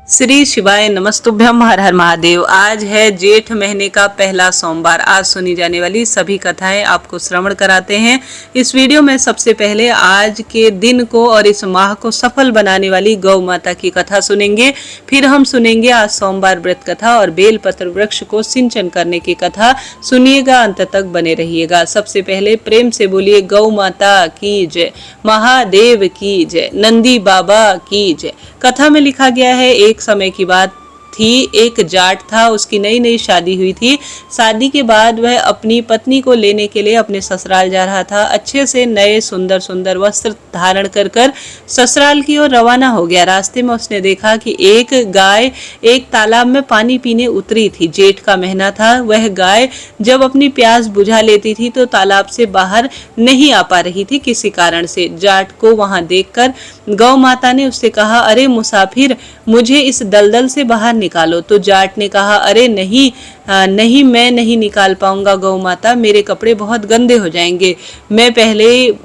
श्री शिवाय नमस्तुभ्यम, हर हर महादेव। आज है जेठ महीने का पहला सोमवार। आज सुनी जाने वाली सभी कथाएं आपको श्रवण कराते हैं। इस वीडियो में सबसे पहले आज के दिन को और इस माह को सफल बनाने वाली गौ माता की कथा सुनेंगे। फिर हम सुनेंगे आज सोमवार व्रत कथा और बेलपत्र वृक्ष को सिंचन करने की कथा। सुनिएगा, अंत तक बने रहिएगा। सबसे पहले प्रेम से बोलिए गौ माता की जय, महादेव की जय, नंदी बाबा की जय। कथा में लिखा गया है, एक समय की बात थी। एक जाट था, उसकी नई नई शादी हुई थी। शादी के बाद वह अपनी पत्नी को लेने के लिए अपने ससुराल जा रहा था। अच्छे से नए सुंदर सुंदर वस्त्र धारण कर कर ससुराल की ओर रवाना हो गया। रास्ते में उसने देखा कि एक गाय एक तालाब में पानी पीने उतरी थी। जेठ का महीना था। वह गाय जब अपनी प्यास बुझा लेती थी तो तालाब से बाहर नहीं आ पा रही थी किसी कारण से। जाट को वहां देखकर गौ माता ने उससे कहा, अरे मुसाफिर, मुझे इस दलदल से बाहर निकालो। तो जाट ने कहा, अरे नहीं नहीं, मैं नहीं निकाल पाऊंगा गौ माता, मेरे कपड़े बहुत गंदे हो जाएंगे। मैं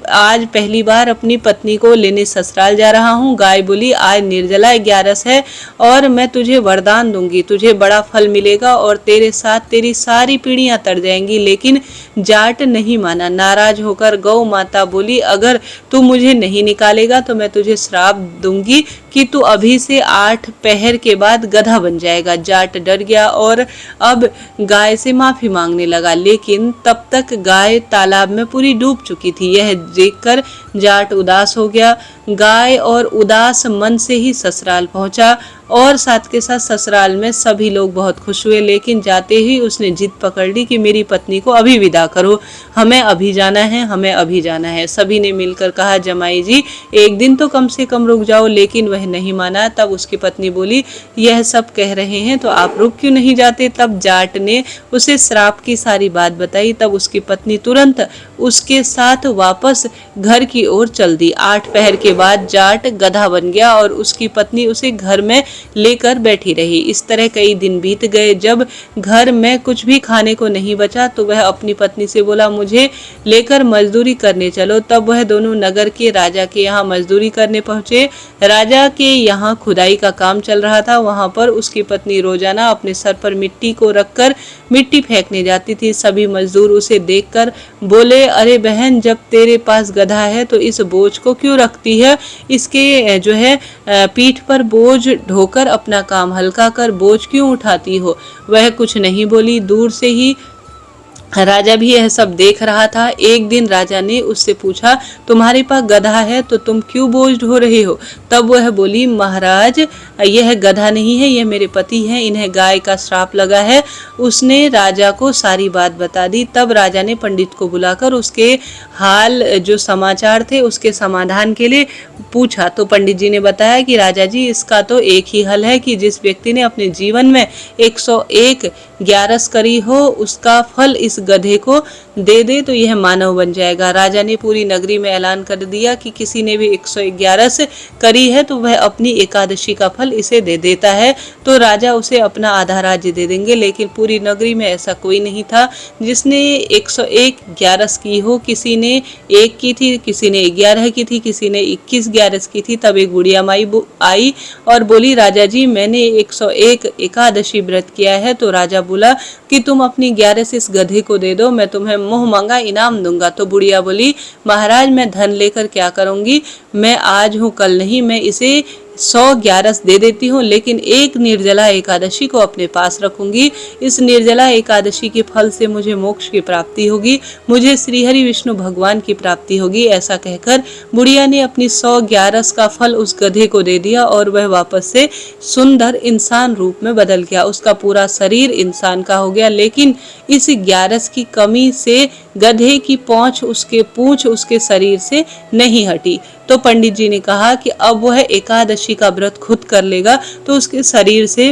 आज पहली बार अपनी पत्नी को लेने ससुराल जा रहा हूँ। गाय बोली, आज निर्जला 11 है और मैं तुझे वरदान दूंगी, तुझे बड़ा फल मिलेगा और तेरे साथ तेरी सारी पीढ़ियां तर जाएंगी। लेकिन जाट नहीं माना। नाराज होकर गौ माता बोली, अगर तू मुझे नहीं निकालेगा तो मैं तुझे श्राप दूंगी कि तू अभी से 8 पहर के बाद गधा बन जाएगा। जाट डर गया और अब गाय से माफी मांगने लगा, लेकिन तब तक गाय तालाब में पूरी डूब चुकी थी। यह देखकर जाट उदास हो गया। गाय और उदास मन से ही ससुराल पहुंचा और साथ के साथ ससुराल में सभी लोग बहुत खुश हुए। लेकिन जाते ही उसने जिद पकड़ ली कि मेरी पत्नी को अभी विदा करो, हमें अभी जाना है, हमें अभी जाना है। सभी ने मिलकर कहा, जमाई जी एक दिन तो कम से कम रुक जाओ। लेकिन वह नहीं माना। तब उसकी पत्नी बोली, यह सब कह रहे हैं तो आप रुक क्यों नहीं जाते। तब जाट ने उसे श्राप की सारी बात बताई। तब उसकी पत्नी तुरंत उसके साथ वापस घर की ओर चल दी। 8 पहर के बाद जाट गधा बन गया और उसकी पत्नी उसे घर में लेकर बैठी रही। इस तरह कई दिन बीत गए। जब घर में कुछ भी खाने को नहीं बचा तो वह अपनी पत्नी से बोला, मुझे लेकर मजदूरी करने चलो। तब वह दोनों नगर के राजा के यहाँ मजदूरी करने पहुंचे। राजा के यहाँ खुदाई का काम चल रहा था। वहां पर उसकी पत्नी रोजाना अपने सर पर मिट्टी को रखकर मिट्टी फेंकने जाती थी। सभी मजदूर उसे देखकर बोले, अरे बहन, जब तेरे पास गधा है तो इस बोझ को क्यों रखती है, इसके पीठ पर बोझ ढोकर अपना काम हल्का कर बोझ क्यों उठाती हो। वह कुछ नहीं बोली। दूर से ही राजा भी यह सब देख रहा था। एक दिन राजा ने उससे पूछा, तुम्हारे पास गधा है तो तुम क्यों बोझ ढो रहे हो। तब वह बोली, महाराज, यह गधा नहीं है, यह मेरे पति हैं, इन्हें गाय का श्राप लगा है। उसने राजा को सारी बात बता दी। तब राजा ने पंडित को बुलाकर उसके हाल जो समाचार थे उसके समाधान के लिए पूछा। तो पंडित जी ने बताया कि राजा जी, इसका तो एक ही हल है कि जिस व्यक्ति ने अपने जीवन में 101 ग्यारस करी हो उसका फल इस गधे को दे दे तो यह मानव बन जाएगा। राजा ने पूरी नगरी में ऐलान कर दिया कि किसी ने भी 101 ग्यारस करी है तो वह अपनी एकादशी का फल इसे दे देता है तो राजा उसे अपना आधा राज्य दे देंगे। लेकिन पूरी नगरी में ऐसा कोई नहीं था जिसने 101 ग्यारस की हो। किसी ने 1 की थी, किसी ने 11 की थी, किसी ने 21 ग्यारस की थी। तब एक बुढ़िया माई आई और बोली, राजा जी, मैंने 101 एकादशी व्रत किया है। तो राजा बोला कि तुम अपनी 11 इस गधे को दे दो, मैं तुम्हें मुंह मांगा इनाम दूंगा। तो बुढ़िया बोली, महाराज, मैं धन लेकर क्या करूंगी, मैं आज हूँ कल नहीं, मैं इसे 100 ग्यारस दे देती हूँ, लेकिन एक निर्जला एकादशी को अपने पास रखूंगी। इस निर्जला एकादशी के फल से मुझे मोक्ष की प्राप्ति होगी, मुझे श्री हरि विष्णु भगवान की प्राप्ति होगी। ऐसा कहकर बुढ़िया ने अपनी 100 ग्यारस का फल उस गधे को दे दिया और वह वापस से सुंदर इंसान रूप में बदल गया। उसका पूरा शरीर इंसान का हो गया। लेकिन इस ग्यारस की कमी से गधे की पूंछ उसके शरीर से नहीं हटी। तो पंडित जी ने कहा कि अब वह एकादशी का व्रत खुद कर लेगा तो उसके शरीर से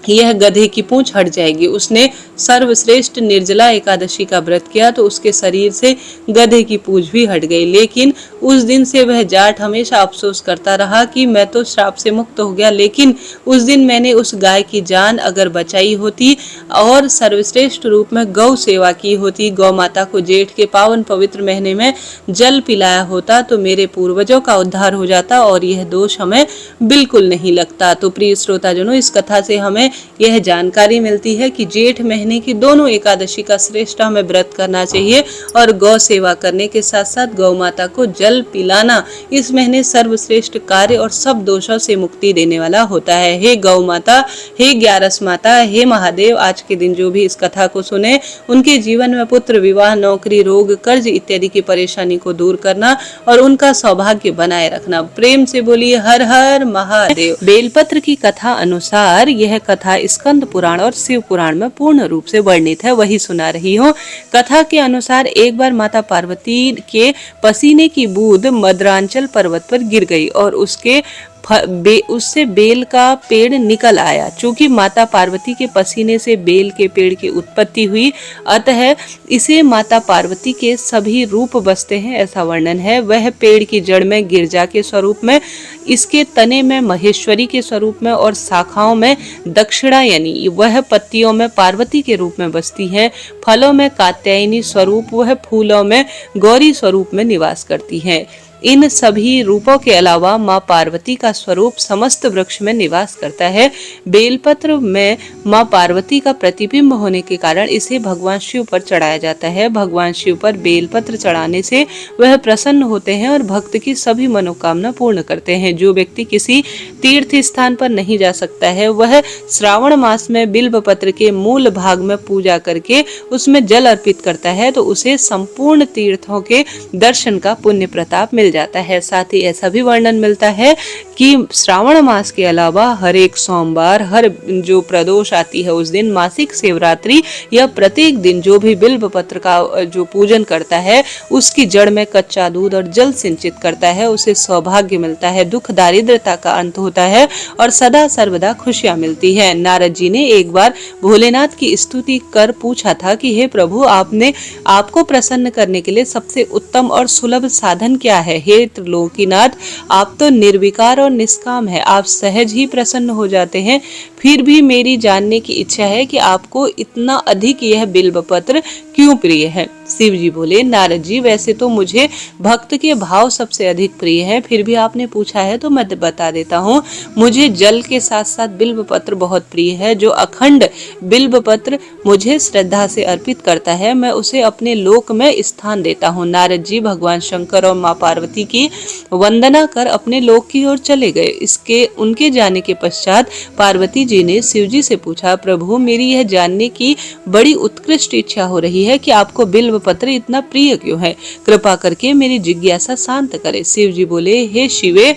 यह गधे की पूंछ हट जाएगी। उसने सर्वश्रेष्ठ निर्जला एकादशी का व्रत किया तो उसके शरीर से गधे की पूंछ भी हट गई। लेकिन उस दिन से वह जाट हमेशा अफसोस करता रहा कि मैं तो श्राप से मुक्त हो गया, लेकिन उस दिन मैंने उस गाय की जान अगर बचाई होती और सर्वश्रेष्ठ रूप में गौ सेवा की होती, गौ माता को जेठ के पावन पवित्र महीने में जल पिलाया होता, तो मेरे पूर्वजों का उद्धार हो जाता और यह दोष हमें बिल्कुल नहीं लगता। तो प्रिय श्रोताजनों, इस कथा से हमें यह जानकारी मिलती है कि जेठ महीने की दोनों एकादशी का श्रेष्ठ हमें व्रत करना चाहिए और गौ सेवा करने के साथ साथ गौ माता को जल पिलाना इस महीने सर्वश्रेष्ठ कार्य और सब दोषों से मुक्ति देने वाला होता है। हे गौ माता, हे ग्यारस माता, हे महादेव, आज के दिन जो भी इस कथा को सुने उनके जीवन में पुत्र, विवाह, नौकरी, रोग, कर्ज इत्यादि की परेशानी को दूर करना और उनका सौभाग्य बनाए रखना। प्रेम से बोलिए हर हर महादेव। बेलपत्र की कथा अनुसार यह कथा स्कंद पुराण और शिव पुराण में पूर्ण रूप से वर्णित है, वही सुना रही हूँ। कथा के अनुसार एक बार माता पार्वती के पसीने की बूंद मद्रांचल पर्वत पर गिर गई और उससे बेल का पेड़ निकल आया। चूंकि माता पार्वती के पसीने से बेल के पेड़ की उत्पत्ति हुई, अतः इसे माता पार्वती के सभी रूप बसते हैं, ऐसा वर्णन है। वह पेड़ की जड़ में गिरजा के स्वरूप में, इसके तने में महेश्वरी के स्वरूप में और शाखाओं में दक्षिणायनी, वह पत्तियों में पार्वती के रूप में बसती है। फलों में कात्यायनी स्वरूप, वह फूलों में गौरी स्वरूप में निवास करती है। इन सभी रूपों के अलावा माँ पार्वती का स्वरूप समस्त वृक्ष में निवास करता है। बेलपत्र में माँ पार्वती का प्रतिबिंब होने के कारण इसे भगवान शिव पर चढ़ाया जाता है। भगवान शिव पर बेलपत्र चढ़ाने से वह प्रसन्न होते हैं और भक्त की सभी मनोकामना पूर्ण करते हैं। जो व्यक्ति किसी तीर्थ स्थान पर नहीं जा सकता है, वह श्रावण मास में बिल्व पत्र के मूल भाग में पूजा करके उसमें जल अर्पित करता है तो उसे संपूर्ण तीर्थों के दर्शन का पुण्य प्रताप मिल जाता है। साथ ही ऐसा भी वर्णन मिलता है कि श्रावण मास के अलावा हर एक सोमवार, हर जो प्रदोष आती है उस दिन, मासिक शिवरात्रि या प्रत्येक दिन जो भी बिल्व पत्र का जो पूजन करता है उसकी जड़ में कच्चा दूध और जल सिंचित करता है, उसे सौभाग्य मिलता है, दुख दारिद्रता का अंत होता है और सदा सर्वदा खुशियां मिलती है। नारद जी ने एक बार भोलेनाथ की स्तुति कर पूछा था कि हे प्रभु, आपको प्रसन्न करने के लिए सबसे उत्तम और सुलभ साधन क्या है? हे त्रिलोकीनाथ, आप तो निर्विकार और निष्काम है, आप सहज ही प्रसन्न हो जाते हैं। फिर भी मेरी जानने की इच्छा है कि आपको इतना अधिक यह बिल्व पत्र क्यों प्रिय है? शिव जी बोले, नारद जी, वैसे तो मुझे भक्त के भाव सबसे अधिक प्रिय है, फिर भी आपने पूछा है तो मैं बता देता हूँ। मुझे जल के साथ साथ बिल्व पत्र बहुत प्रिय है। जो अखंड बिल्व पत्र मुझे श्रद्धा से अर्पित करता है, मैं उसे अपने लोक में स्थान देता हूँ। नारद जी भगवान शंकर और माँ पार्वती की वंदना कर अपने लोक की ओर चले गए। उनके जाने के पश्चात पार्वती जी ने शिव जी से पूछा, प्रभु, मेरी यह जानने की बड़ी उत्कृष्ट इच्छा हो रही है कि आपको बिल्व पत्र इतना प्रिय क्यों है? कृपा करके मेरी जिज्ञासा शांत करे। शिव जी बोले, हे शिवे,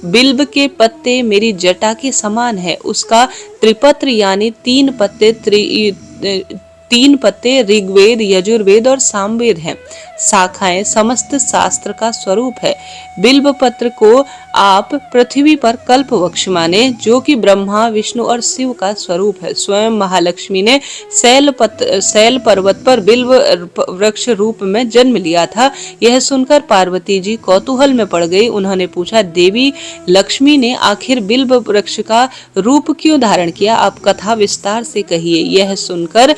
बिल्व के पत्ते मेरी जटा के समान है। उसका त्रिपत्र यानी तीन पत्ते ऋग्वेद, यजुर्वेद और सामवेद हैं। शाखाएं समस्त शास्त्र का स्वरूप है। बिल्व पत्र को आप पृथ्वी पर कल्प वृक्ष माने, जो कि ब्रह्मा, विष्णु और शिव का स्वरूप है। स्वयं महालक्ष्मी ने शैल पर्वत पर बिल्व वृक्ष रूप में जन्म लिया था। यह सुनकर पार्वती जी कौतूहल में पड़ गई। उन्होंने पूछा, देवी लक्ष्मी ने आखिर बिल्व वृक्ष का रूप क्यों धारण किया? आप कथा विस्तार से कहिए। यह सुनकर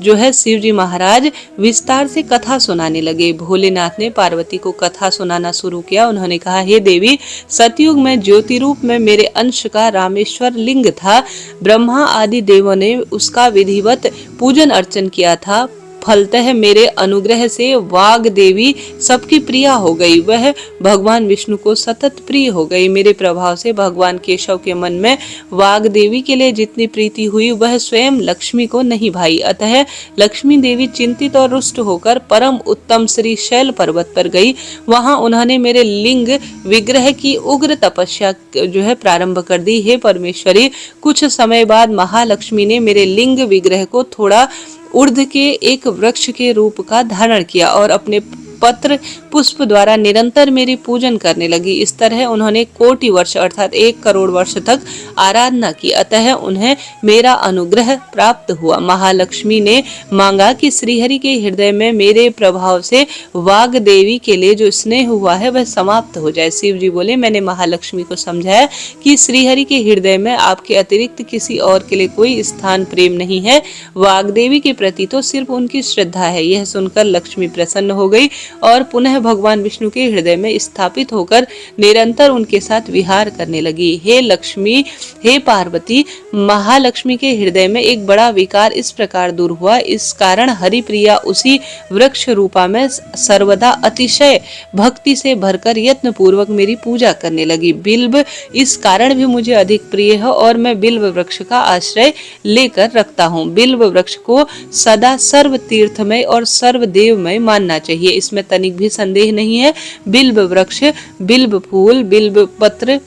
जो है शिव जी महाराज विस्तार से कथा सुनाने लगे। भोलेनाथ ने पार्वती को कथा सुनाना शुरू किया। उन्होंने कहा, हे देवी, सतयुग में ज्योति रूप में मेरे अंश का रामेश्वर लिंग था। ब्रह्मा आदि देवों ने उसका विधिवत पूजन अर्चन किया था। फलतः मेरे अनुग्रह से वाग देवी सबकी प्रिया हो गई। वह भगवान विष्णु को सतत प्रिय हो गई। मेरे प्रभाव से भगवान केशव के मन में वाग देवी के लिए जितनी प्रीति हुई वह स्वयं लक्ष्मी को नहीं भाई। अतः लक्ष्मी देवी चिंतित और रुष्ट होकर परम उत्तम श्री शैल पर्वत पर गई। वहां उन्होंने मेरे लिंग विग्रह की उग्र तपस्या जो है प्रारंभ कर दी। हे परमेश्वरी, कुछ समय बाद महालक्ष्मी ने मेरे लिंग विग्रह को थोड़ा ऊर्ध्व के एक वृक्ष के रूप का धारण किया और अपने पत्र पुष्प द्वारा निरंतर मेरी पूजन करने लगी। इस तरह उन्होंने कोटि वर्ष अर्थात 1 करोड़ वर्ष तक आराधना की, अतः उन्हें मेरा अनुग्रह प्राप्त हुआ। महालक्ष्मी ने मांगा कि श्रीहरि के हृदय में मेरे प्रभाव से वाग देवी के लिए जो स्नेह हुआ है वह समाप्त हो जाए। शिव जी बोले, मैंने महालक्ष्मी को समझाया कि श्रीहरि के हृदय में आपके अतिरिक्त किसी और के लिए कोई स्थान प्रेम नहीं है, वाग देवी के प्रति तो सिर्फ उनकी श्रद्धा है। यह सुनकर लक्ष्मी प्रसन्न हो गई और पुनः भगवान विष्णु के हृदय में स्थापित होकर निरंतर उनके साथ विहार करने लगी। हे लक्ष्मी, हे पार्वती, महालक्ष्मी के हृदय में एक बड़ा विकार इस प्रकार दूर हुआ। इस कारण हरिप्रिया उसी वृक्ष रूपा में सर्वदा अतिशय भक्ति से भरकर यत्न पूर्वक मेरी पूजा करने लगी। बिल्व इस कारण भी मुझे अधिक प्रिय है और मैं बिल्व वृक्ष का आश्रय लेकर रखता हूँ। बिल्व वृक्ष को सदा सर्व तीर्थमय और सर्व देवमय मानना चाहिए, इसमें तनिक भी संदेह नहीं है। बिल्व वृक्ष, बिल्व फूल, बिल्व पत्र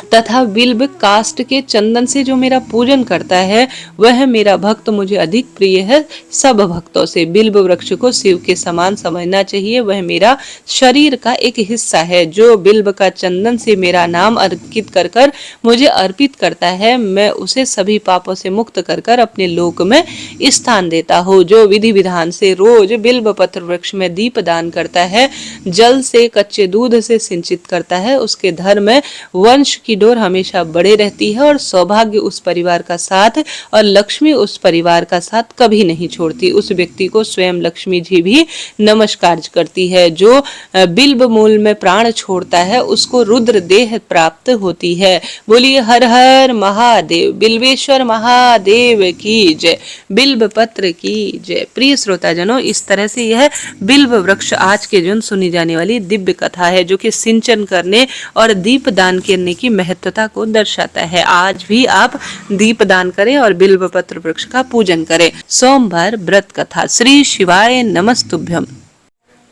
तथा बिल्व काष्ठ के चंदन से जो मेरा पूजन करता है वह मेरा भक्त मुझे अधिक प्रिय है सब भक्तों से। बिल्व वृक्ष को शिव के समान समझना चाहिए, वह मेरा शरीर का एक हिस्सा है। जो बिल्व का चंदन से मेरा नाम अर्पित कर कर मुझे अर्पित करता है, मैं उसे सभी पापों से मुक्त कर कर अपने लोक में स्थान देता हूँ। जो विधि विधान से रोज बिल्व पत्र वृक्ष में दीप दान करता है, जल से कच्चे दूध से सिंचित करता है, उसके धर्म में वंश की डोर हमेशा बढ़े रहती है और सौभाग्य उस परिवार का साथ और लक्ष्मी उस परिवार का साथ कभी नहीं छोड़ती। उस व्यक्ति को स्वयं लक्ष्मी जी भी नमस्कार करती है। जो बिल्व मूल में प्राण छोड़ता है उसको रुद्र देह प्राप्त होती है। बोलिए हर हर महादेव, बिल्वेश्वर महादेव की जय, बिल्व पत्र की जय। प्रिय श्रोताजनों, इस तरह से यह बिल्व वृक्ष आज के दिन सुनी जाने वाली दिव्य कथा है, जो कि सिंचन करने और दीप दान करने की महत्वता को दर्शाता है। आज भी आप दीप दान करें और बिल्व पत्र वृक्ष का पूजन करें। सोमवार व्रत कथा। श्री शिवाय नमस्तुभ्यम।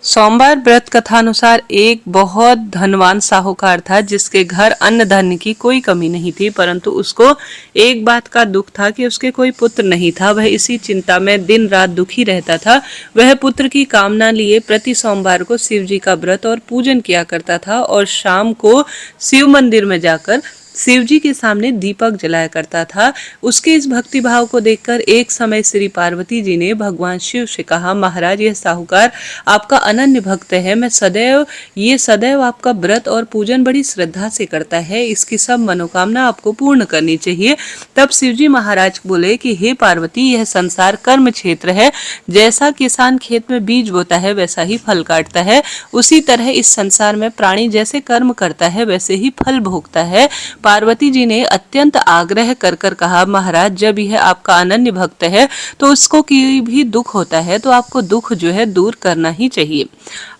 सोमवार व्रत कथा अनुसार एक बहुत धनवान साहूकार था जिसके घर अन्न धन की कोई कमी नहीं थी, परंतु उसको एक बात का दुख था कि उसके कोई पुत्र नहीं था। वह इसी चिंता में दिन रात दुखी रहता था। वह पुत्र की कामना लिए प्रति सोमवार को शिव जी का व्रत और पूजन किया करता था और शाम को शिव मंदिर में जाकर शिव जी के सामने दीपक जलाया करता था। उसके इस भक्ति भाव को देखकर एक समय श्री पार्वती जी ने भगवान शिव से कहा, महाराज, यह साहूकार आपका अनन्य भक्त है। मैं सदैव आपका व्रत और पूजन बड़ी श्रद्धा से करता है। इसकी सब मनोकामना आपको पूर्ण करनी चाहिए। तब शिव जी महाराज बोले कि हे पार्वती, यह संसार कर्म क्षेत्र है। जैसा किसान खेत में बीज बोता है वैसा ही फल काटता है, उसी तरह इस संसार में प्राणी जैसे कर्म करता है वैसे ही फल भोगता है। पार्वती जी ने अत्यंत आग्रह कर कर कहा, महाराज, जब यह आपका अनन्य भक्त है तो उसको कोई भी दुख होता है तो आपको दुख जो है दूर करना ही चाहिए।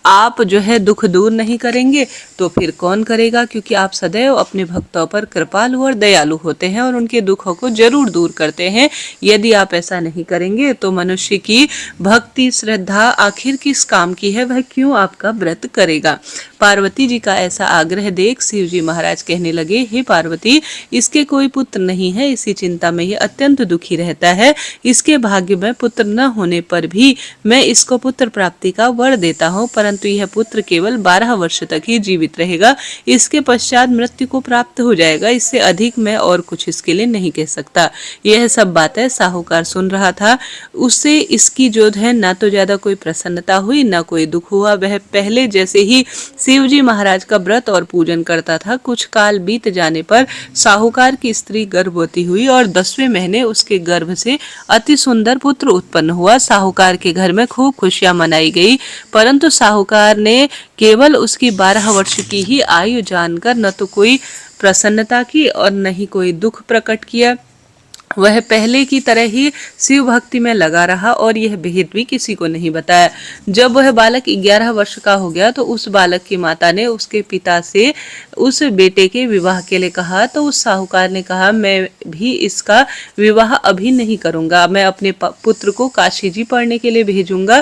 आप जो है दुख दूर नहीं करेंगे तो फिर कौन करेगा, क्योंकि आप सदैव अपने भक्तों पर कृपालु और दयालु होते हैं और उनके दुखों को जरूर दूर करते हैं। यदि आप ऐसा नहीं करेंगे तो मनुष्य की भक्ति श्रद्धा आखिर किस काम की है, वह क्यों आपका व्रत करेगा। पार्वती जी का ऐसा आग्रह देख शिव जी महाराज कहने लगे, हे पार्वती, इसके कोई पुत्र नहीं है, इसी चिंता में ये अत्यंत दुखी रहता है। इसके भाग्य में पुत्र न होने पर भी मैं इसको पुत्र प्राप्ति का वर देता हूँ, परंतु यह पुत्र केवल 12 वर्ष तक ही जीवित रहेगा। इसके पश्चात मृत्यु को प्राप्त हो जाएगा। इससे अधिक मैं और कुछ इसके लिए नहीं कह सकता। यह सब बातें साहूकार सुन रहा था। उससे इसकी जो है ना तो ज्यादा कोई प्रसन्नता हुई ना कोई दुख हुआ। वह पहले जैसे ही शिव जी महाराज का व्रत और पूजन करता था। कुछ काल बीत जाने पर साहूकार की स्त्री गर्भवती हुई और 10वें महीने उसके गर्भ से अति सुंदर पुत्र उत्पन्न हुआ। साहूकार के घर में खूब खुशियां मनाई गई, परंतु साहूकार ने केवल उसकी 12 वर्ष की ही आयु जानकर न तो कोई प्रसन्नता की और न ही कोई दुख प्रकट किया। वह पहले की तरह ही शिव भक्ति में लगा रहा और यह भेद भी किसी को नहीं बताया। जब वह बालक 11 वर्ष का हो गया तो उस बालक की माता ने उसके पिता से उस बेटे के विवाह के लिए कहा, तो उस साहूकार ने कहा, मैं भी इसका विवाह अभी नहीं करूंगा, मैं अपने पुत्र को काशी जी पढ़ने के लिए भेजूंगा।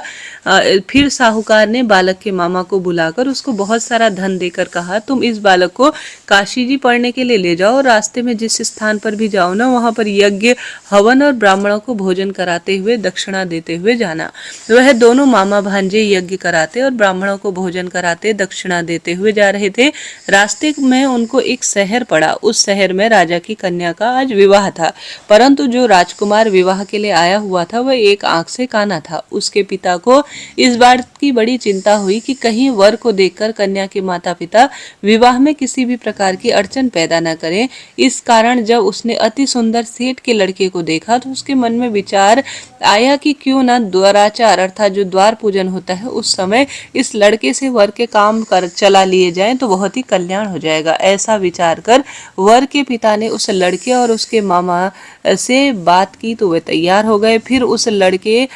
फिर साहूकार ने बालक के मामा को बुलाकर उसको बहुत सारा धन देकर कहा, तुम इस बालक को काशी जी पढ़ने के लिए ले जाओ, रास्ते में जिस स्थान पर भी जाओ ना, वहां पर यज्ञ यज्ञ हवन और ब्राह्मणों को भोजन कराते हुए दक्षिणा देते हुए जाना। वह दोनों मामा भांजे यज्ञ कराते और ब्राह्मणों को भोजन कराते दक्षिणा देते हुए जा रहे थे। रास्ते में उनको एक शहर पड़ा। उस शहर में राजा की कन्या का आज विवाह था, परंतु जो राजकुमार विवाह के लिए आया हुआ था वह एक आंख से काना था। उसके पिता को इस बात की बड़ी चिंता हुई कि कहीं वर को देखकर कन्या के माता पिता विवाह में किसी भी प्रकार की अड़चन पैदा न करें। इस कारण जब उसने अति सुंदर सेठ के लड़के को देखा तो उसके मन में विचार आया कि क्यों न द्वाराचार अर्थात जो द्वार पूजन होता है उस समय इस लड़के से वर के काम कर चला लिए जाए तो बहुत ही कल्याण हो जाएगा। ऐसा विचार कर वर के पिता ने उस लड़के और उसके मामा से बात की तो वे तैयार हो गए। फिर उस लड़के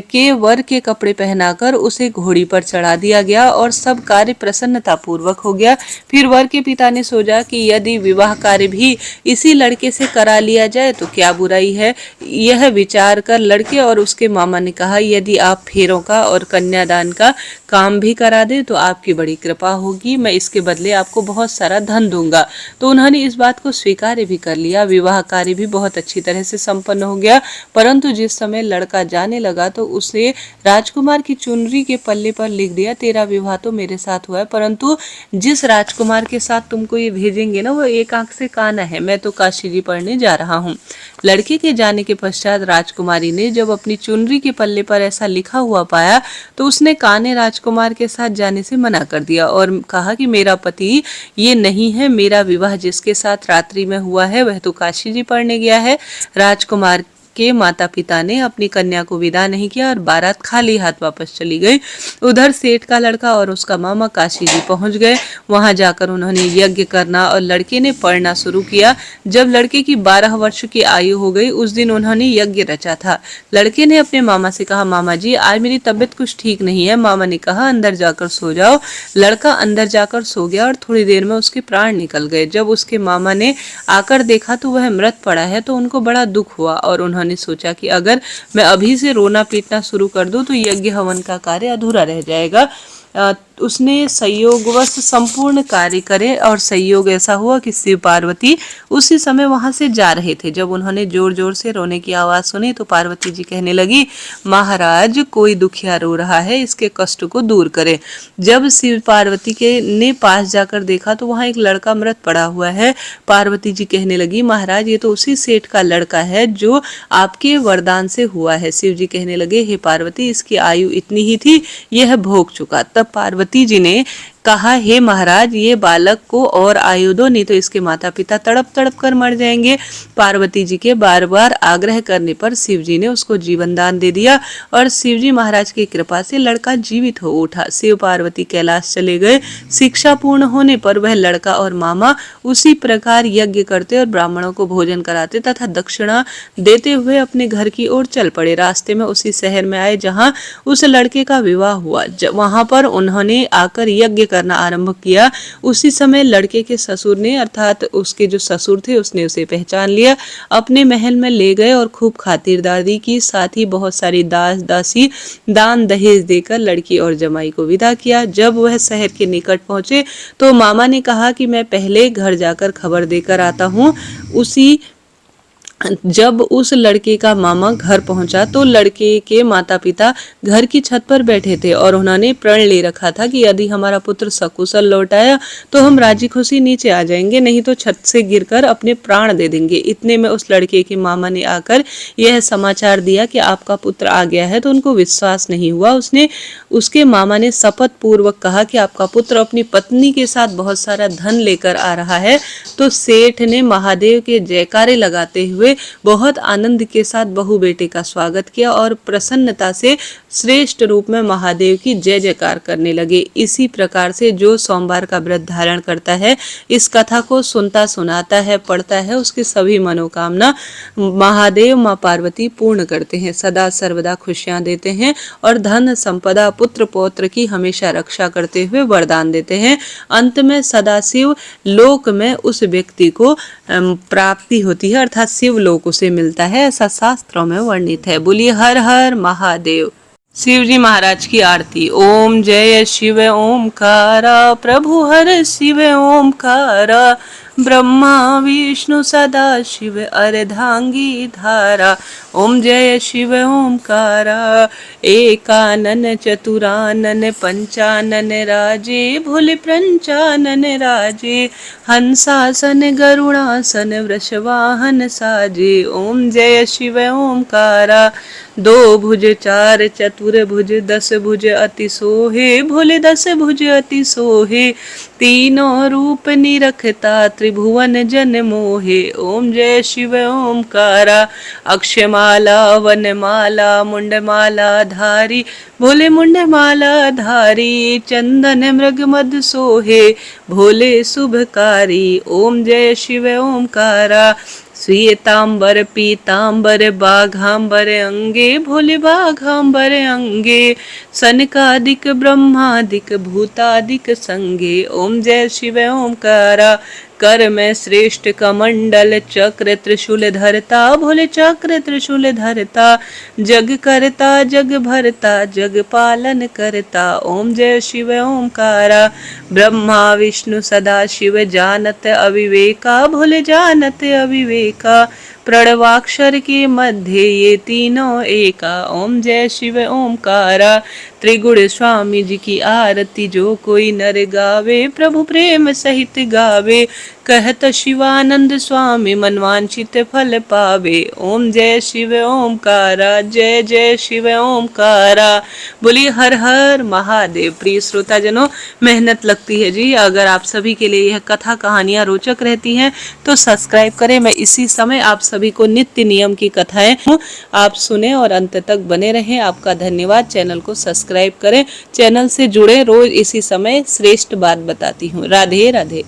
के वर के कपड़े पहनाकर उसे घोड़ी पर चढ़ा दिया गया और सब कार्य प्रसन्नता पूर्वक हो गया। फिर वर के पिता ने सोचा कि यदि विवाह कार्य भी इसी लड़के से करा लिया जाए तो क्या बुराई है। यह विचार कर लड़के और उसके मामा ने कहा, यदि आप फेरों का और कन्यादान का काम भी करा दे तो आपकी बड़ी कृपा होगी, मैं इसके बदले आपको बहुत सारा धन दूंगा। तो उन्होंने इस बात को स्वीकार भी कर लिया। विवाह कार्य भी बहुत अच्छी तरह से संपन्न हो गया, परंतु जिस समय लड़का जाने लगा तो उसे राजकुमार की चुनरी के पल्ले पर लिख दिया, तेरा विवाह तो मेरे साथ हुआ है, परंतु जिस राजकुमार के साथ तुमको ये भेजेंगे ना वो एक आंख से काना है, मैं तो काशी जी पढ़ने जा रहा हूँ। लड़के के जाने के पश्चात राजकुमारी ने जब अपनी चुनरी के पल्ले पर ऐसा लिखा हुआ पाया तो उसने काने राजकुमार के साथ जाने से मना कर दिया और कहा कि मेरा पति ये नहीं है, मेरा विवाह जिसके साथ रात्रि में हुआ है वह तो काशी जी पढ़ने गया है। राजकुमार के माता पिता ने अपनी कन्या को विदा नहीं किया और बारात खाली हाथ वापस चली गई। उधर सेठ का लड़का और उसका मामा काशी जी पहुंच गए। वहां जाकर उन्होंने यज्ञ करना और लड़के ने पढ़ना शुरू किया। जब लड़के की 12 वर्ष की आयु हो गई उस दिन उन्होंने यज्ञ रचा था। लड़के ने अपने मामा से कहा, मामा जी आज मेरी तबीयत कुछ ठीक नहीं है। मामा ने कहा, अंदर जाकर सो जाओ। लड़का अंदर जाकर सो गया और थोड़ी देर में उसके प्राण निकल गए। जब उसके मामा ने आकर देखा तो वह मृत पड़ा है तो उनको बड़ा दुख हुआ और उन्होंने सोचा कि अगर मैं अभी से रोना पीटना शुरू कर दूं तो यज्ञ हवन का कार्य अधूरा रह जाएगा। उसने संयोगवश संपूर्ण कार्य करे और संयोग ऐसा हुआ कि शिव पार्वती उसी समय वहां से जा रहे थे। जब उन्होंने जोर जोर से रोने की आवाज सुनी तो पार्वती जी कहने लगी, महाराज कोई दुखिया रो रहा है, इसके कष्ट को दूर करे। जब शिव पार्वती के ने पास जाकर देखा तो वहां एक लड़का मृत पड़ा हुआ है। पार्वती जी कहने लगी, महाराज ये तो उसी सेठ का लड़का है जो आपके वरदान से हुआ है। शिव जी कहने लगे, हे पार्वती इसकी आयु इतनी ही थी, यह भोग चुका। तब पार्वती जी ने कहा, हे महाराज ये बालक को और आयु दो, नहीं तो इसके माता पिता तड़प तड़प कर मर जाएंगे। पार्वती जी के बार बार आग्रह करने पर शिव जी ने उसको जीवन दान दे दिया और शिव जी महाराज की कृपा से लड़का जीवित हो उठा। शिव पार्वती कैलाश चले गए। शिक्षा पूर्ण होने पर वह लड़का और मामा उसी प्रकार यज्ञ करते और ब्राह्मणों को भोजन कराते तथा दक्षिणा देते हुए अपने घर की ओर चल पड़े। रास्ते में उसी शहर में आए जहाँ उस लड़के का विवाह हुआ। वहां पर उन्होंने आकर यज्ञ करना आरंभ किया। उसी समय लड़के के ससुर ने अर्थात उसके जो ससुर थे उसने उसे पहचान लिया, अपने महल में ले गए और खूब खातिरदारी की, साथ ही बहुत सारी दास दासी दान दहेज देकर लड़की और जमाई को विदा किया। जब वह शहर के निकट पहुंचे तो मामा ने कहा कि मैं पहले घर जाकर खबर देकर आता हूँ। जब उस लड़के का मामा घर पहुंचा तो लड़के के माता पिता घर की छत पर बैठे थे और उन्होंने प्रण ले रखा था कि यदि हमारा पुत्र सकुशल लौट आया तो हम राजी खुशी नीचे आ जाएंगे, नहीं तो छत से गिरकर अपने प्राण दे देंगे। इतने में उस लड़के के मामा ने आकर यह समाचार दिया कि आपका पुत्र आ गया है, तो उनको विश्वास नहीं हुआ। उसके मामा ने शपथ पूर्वक कहा कि आपका पुत्र अपनी पत्नी के साथ बहुत सारा धन लेकर आ रहा है। तो सेठ ने महादेव के जयकारे लगाते हुए बहुत आनंद के साथ बहू बेटे का स्वागत किया और प्रसन्नता से श्रेष्ठ रूप में महादेव की जय जयकार करने लगे। इसी प्रकार से जो सोमवार का व्रत धारण करता है, इस कथा को सुनता सुनाता है, पढ़ता है, उसकी सभी मनोकामना महादेव माँ पार्वती पूर्ण करते हैं, सदा सर्वदा खुशियां देते हैं और धन संपदा पुत्र पौत्र की हमेशा रक्षा करते हुए वरदान देते हैं। अंत में सदाशिव लोक में उस व्यक्ति को प्राप्ति होती है, अर्थात शिव लोक उसे मिलता है, ऐसा शास्त्रों में वर्णित है। बोलिए हर हर महादेव। शिव जी महाराज की आरती। ओम जय शिव ओमकारा, प्रभु हर शिव ओमकारा, ब्रह्मा विष्णु सदा शिव अर्धांगी धारा। ओम जय शिव ओमकारा। एकानन चतुरानन पंचानन राजे भोले पंचानन राजे। हंसासन गरुड़ासन वृषवाहन साजे। ओम जय शिव ओमकारा। दो भुज चार चतुर्भुज दस भुज अति सोहे भोले दस भुज अति सोहे। तीनों रूप निरखता त्रिभुवन जन मोहे। ओम जय शिव ओमकारा। अक्षमाला वनमाला मुंडमाला धारी भोले मुंडमाला धारी। चंदन मृग मद सोहे भोले शुभकारी। ओम जय शिव ओमकारा। श्वेतांबर पीतांबर बाघांबर अंगे भोले बाघांबर अंगे। सनकादिक ब्रह्मादिक भूतादिक संगे। ओम जय शिव ओमकारा। कर में श्रेष्ठ कमंडल चक्र त्रिशूल धरता भोले चक्र त्रिशूल धरता। जग करता जग भरता जग पालन करता। ओम जय शिव ओमकारा। ब्रह्मा विष्णु सदा शिव जानत अविवेका भोले जानत अविवेका। प्रणवाक्षर के मध्य ये तीनों एका। ओम जय शिव ओमकारा। त्रिगुण स्वामी जी की आरती जो कोई नर गावे प्रभु प्रेम सहित गावे। कहत शिवानंद स्वामी मनवांछित फल पावे। ओम जय शिव ओमकारा। जय जय शिव ओमकारा। बोलिए हर हर महादेव। प्रिय श्रोताजनों, मेहनत लगती है जी। अगर आप सभी के लिए यह कथा कहानियां रोचक रहती हैं तो सब्सक्राइब करें। मैं इसी समय आप सभी को नित्य नियम की कथाएं आप सुने और अंत तक बने रहें। आपका धन्यवाद। चैनल को सब्सक्राइब करें। चैनल से जुड़े, रोज इसी समय श्रेष्ठ बात बताती हूँ। राधे राधे।